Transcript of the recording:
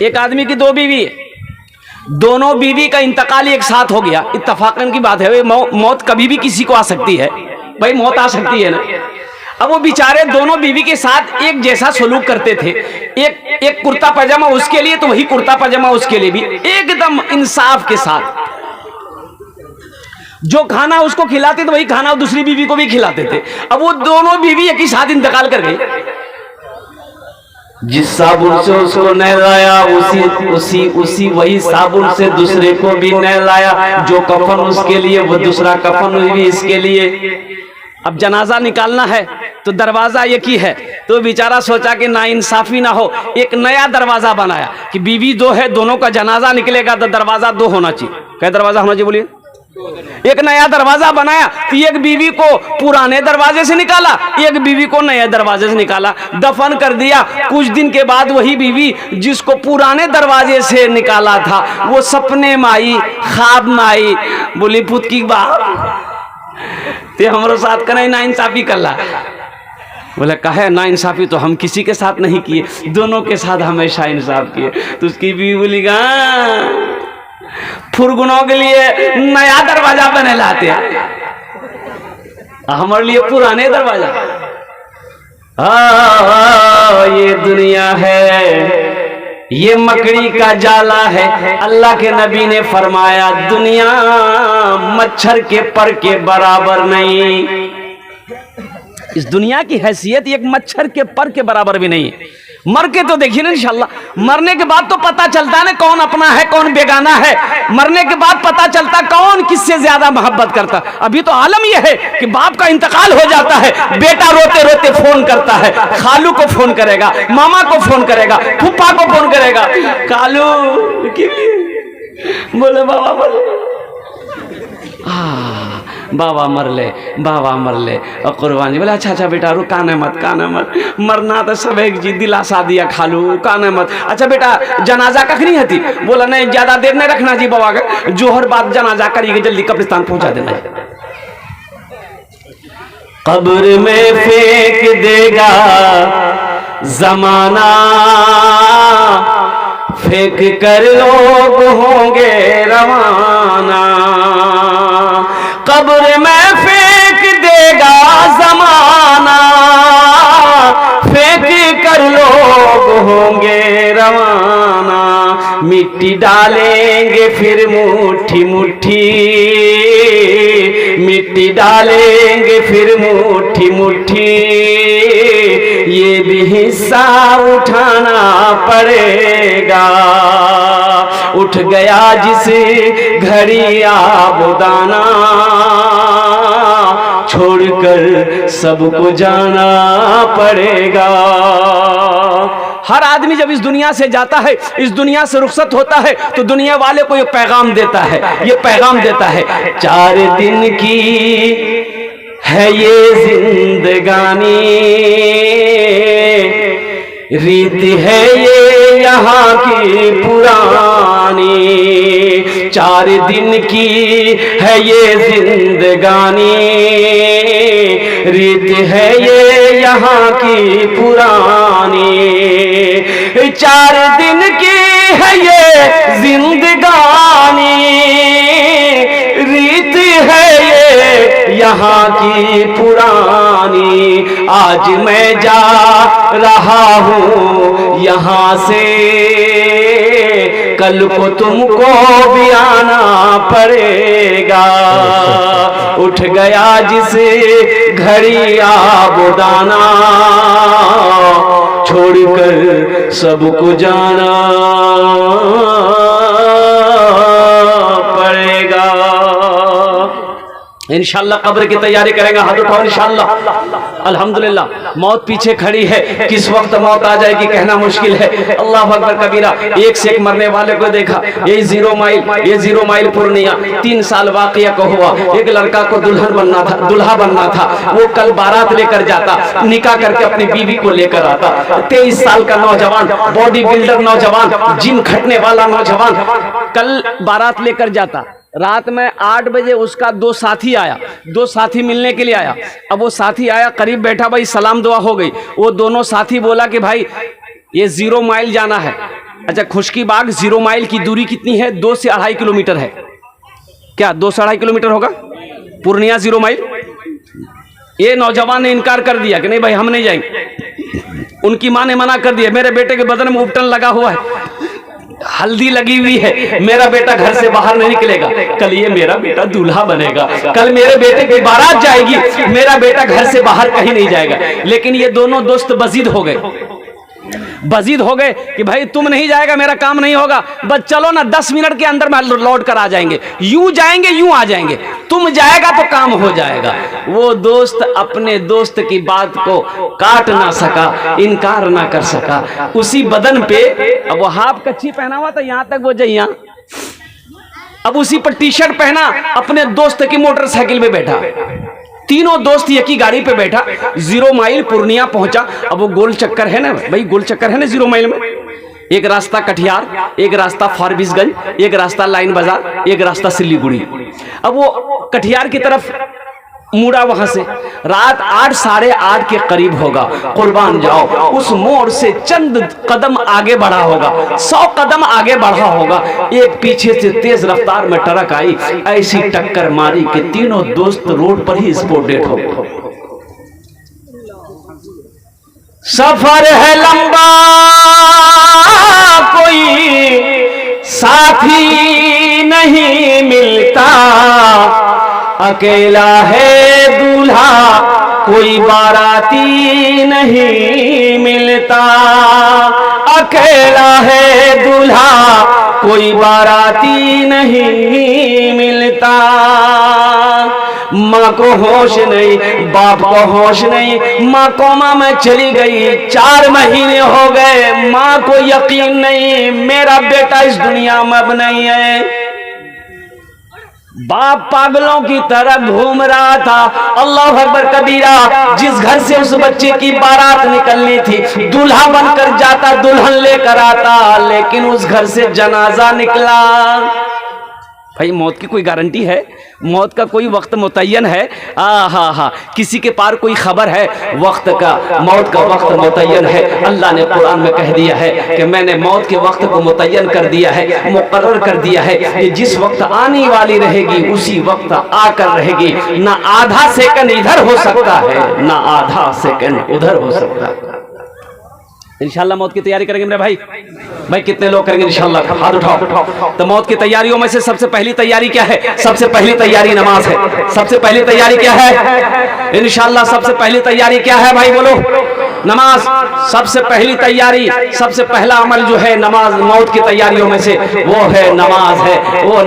एक आदमी की दो बीवी है, दोनों बीवी का इंतकाल एक साथ हो गया, इत्तफाकन की बात है, मौत कभी भी किसी को आ सकती है, भाई मौत आ सकती है ना। अब वो बेचारे दोनों बीवी के साथ एक जैसा सलूक करते थे, एक कुर्ता पजामा उसके लिए तो वही कुर्ता पजामा उसके लिए भी, एकदम इंसाफ के साथ। जो खाना उसको खिलाते थे वही खाना दूसरी बीवी को भी खिलाते थे। अब वो दोनों बीवी एक ही साथ इंतकाल कर गई। जिस साबुन से उसको नहलाया उसी वही साबुन से दूसरे को भी नहलाया, जो कफन उसके लिए वो दूसरा कफन भी इसके लिए। अब जनाजा निकालना है तो दरवाजा एक ही है, तो बेचारा सोचा कि नाइंसाफी ना हो, एक नया दरवाजा बनाया कि बीवी दो है, दोनों का जनाजा निकलेगा तो दरवाजा दो होना चाहिए। क्या दरवाजा होना चाहिए बोलिए? एक नया दरवाजा बनाया तो एक बीवी को पुराने दरवाजे से निकाला, एक बीवी को नए दरवाजे से निकाला, दफन कर दिया। कुछ दिन के बाद वही बीवी जिसको पुराने दरवाजे से निकाला था वो सपने में आई, ख्वाब में आई, बोली पुत की बात ते हमारे साथ करें ना इंसाफी कर ला। बोले कहे ना इंसाफी तो हम किसी के साथ नहीं किए, दोनों के साथ हमेशा इंसाफ किए। तो उसकी बीवी बोली फुरगुनों के लिए नया दरवाजा बने लाते हैं, हमारे लिए पुराने दरवाजा। ये दुनिया है, ये मकड़ी का जाला है। अल्लाह के नबी ने फरमाया दुनिया मच्छर के पर के बराबर नहीं। इस दुनिया की हैसियत एक मच्छर के पर के बराबर भी नहीं है। मर के तो देखिए ना इंशाल्लाह, मरने के बाद तो पता चलता है ना कौन अपना है कौन बेगाना है। मरने के बाद पता चलता कौन किससे ज्यादा मोहब्बत करता। अभी तो आलम यह है कि बाप का इंतकाल हो जाता है, बेटा रोते रोते फोन करता है, खालू को फोन करेगा, मामा को फोन करेगा, फूफा को फोन करेगा, कालू बोले बाबा बोले बाबा मर ले, बाबा मर ले। और कुर्बान जी बोले अच्छा बेटा रो, काने मत मरना तो सब एक जी दिलासा दिया खालू, काने मत। अच्छा बेटा जनाजा कखनी हती? बोला नहीं ज्यादा देर नहीं रखना जी बाबा का, जोहर बाद जनाजा करिए, जल्दी कब्रिस्तान पहुंचा देना। कब्र में फेंक देगा जमाना, फेंक कर लोग होंगे रवाना। कब्र में फेंक देगा जमाना, फेंक कर लोग होंगे रवाना। मिट्टी डालेंगे फिर मुट्ठी मुट्ठी, मिट्टी डालेंगे फिर मुट्ठी मुट्ठी। ये भी हिस्सा उठाना पड़ेगा। उठ गया जिस घड़ी आबुदाना, छोड़कर सबको जाना पड़ेगा। हर आदमी जब इस दुनिया से जाता है, इस दुनिया से रुखसत होता है, तो दुनिया वाले को ये पैगाम देता है, ये पैगाम देता है 4 दिन की है ये जिंदगानी, रीत है ये यहाँ की पुरानी। 4 दिन की है ये जिंदगानी, रीत है ये यहाँ की पुरानी। 4 दिन की है ये जिंदगानी, रीत है ये यहाँ की पुरानी। आज मैं जा रहा हूँ यहाँ से, कल को तुमको भी आना पड़ेगा। उठ गया जिसे घड़ी आबुदाना, छोड़कर सबको जाना पड़ेगा। इंशाअल्लाह कब्र की तैयारी करेंगे, हाथ उठाओ इंशाअल्लाह। अल्हम्दुलिल्लाह मौत पीछे खड़ी है, किस वक्त मौत आ जाएगी कहना मुश्किल है। अल्लाह अकबर कबीरा। एक से एक मरने वाले को देखा। ये 0 माइल पूर्णिया 3 साल वाकया को हुआ। एक लड़का को दुल्हा बनना था। वो कल बारात लेकर जाता, निकाह करके अपनी बीवी को लेकर आता। 23 साल का नौजवान, बॉडी बिल्डर नौजवान, जिम खटने वाला नौजवान, कल बारात लेकर जाता। रात में 8 बजे उसका 2 साथी आया, 2 साथी मिलने के लिए आया। अब वो साथी आया, करीब बैठा, भाई सलाम दुआ हो गई। वो दोनों साथी बोला कि भाई ये 0 माइल जाना है, अच्छा, खुशकीबाग 0 माइल की दूरी कितनी है? 2 से 2.5 किलोमीटर है। क्या 2 से 2.5 किलोमीटर होगा? पूर्णिया 0 माइल। ये नौजवान ने इनकार कर दिया कि नहीं भाई हम नहीं जाएंगे। उनकी माँ ने मना कर दिया। मेरे बेटे के बदन में उपटन लगा हुआ है, हल्दी लगी हुई है, मेरा बेटा घर से बाहर नहीं निकलेगा। कल ये मेरा बेटा दूल्हा बनेगा, कल मेरे बेटे की बारात जाएगी, मेरा बेटा घर से बाहर कहीं नहीं जाएगा। लेकिन ये दोनों दोस्त बजीद हो गए कि भाई तुम नहीं जाएगा मेरा काम नहीं होगा, बस चलो ना 10 मिनट के अंदर में लौट कर आ जाएंगे, यूं जाएंगे यूं आ जाएंगे, तुम जाएगा तो काम हो जाएगा। वो दोस्त अपने दोस्त की बात को काट ना सका, इनकार ना कर सका। उसी बदन पे अब वो हाफ कच्ची पहना हुआ था, यहां तक वो जइया, अब उसी पर टी शर्ट पहना, अपने दोस्त की मोटरसाइकिल पे बैठा, तीनों दोस्त एक ही गाड़ी पे बैठा, 0 माइल पूर्णिया पहुंचा। अब वो गोल चक्कर है ना भाई, गोल चक्कर है ना 0 माइल में। एक रास्ता कटिहार, एक रास्ता फारबिसगंज, एक रास्ता लाइन बाजार, एक रास्ता सिल्लीगुड़ी। अब वो कटिहार की तरफ मुड़ा, वहां से रात 8 साढ़े 8 के करीब होगा। कुर्बान जाओ, उस मोड़ से चंद कदम आगे बढ़ा होगा, 100 कदम आगे बढ़ा होगा, एक पीछे से तेज रफ्तार में ट्रक आई, ऐसी टक्कर मारी कि तीनों दोस्त रोड पर ही स्पॉट डेड हो गए। सफर है लंबा, कोई साथी नहीं मिलता, अकेला है दूल्हा, कोई बाराती नहीं मिलता, अकेला है दूल्हा, कोई बाराती नहीं मिलता। माँ को होश नहीं, बाप को होश नहीं, माँ कोमा में चली गई, 4 महीने हो गए, माँ को यकीन नहीं मेरा बेटा इस दुनिया में अब नहीं है। बाप पागलों की तरह घूम रहा था। अल्लाह अकबर कबीरा, जिस घर से उस बच्चे की बारात निकलनी थी, दूल्हा बनकर जाता, दुल्हन लेकर आता, लेकिन उस घर से जनाजा निकला। भाई मौत की कोई गारंटी है? मौत का कोई वक्त मुतय्यन है? हा, किसी के पार कोई खबर है? वक्त का, मौत का वक्त मुतय्यन है। अल्लाह ने कुरान में कह दिया है कि मैंने मौत के वक्त को मुतय्यन कर दिया है, मुकर्रर कर दिया है कि जिस वक्त आने वाली रहेगी उसी वक्त आकर रहेगी। ना आधा सेकंड इधर हो सकता है, ना आधा सेकंड उधर हो सकता है। इंशाल्लाह मौत की तैयारी करेंगे मेरे भाई। भाई कितने लोग करेंगे इंशाल्लाह? हाथ उठाओ। तो मौत की तैयारियों में से सबसे पहली तैयारी क्या है? सबसे पहली तैयारी नमाज है। सबसे पहली तैयारी क्या है? इंशाल्लाह सबसे पहली तैयारी क्या है भाई? बोलो। नमाज। सबसे पहली तैयारी, सबसे पहला अमल जो है नमाज, मौत की तैयारियों में से वो है नमाज है। वो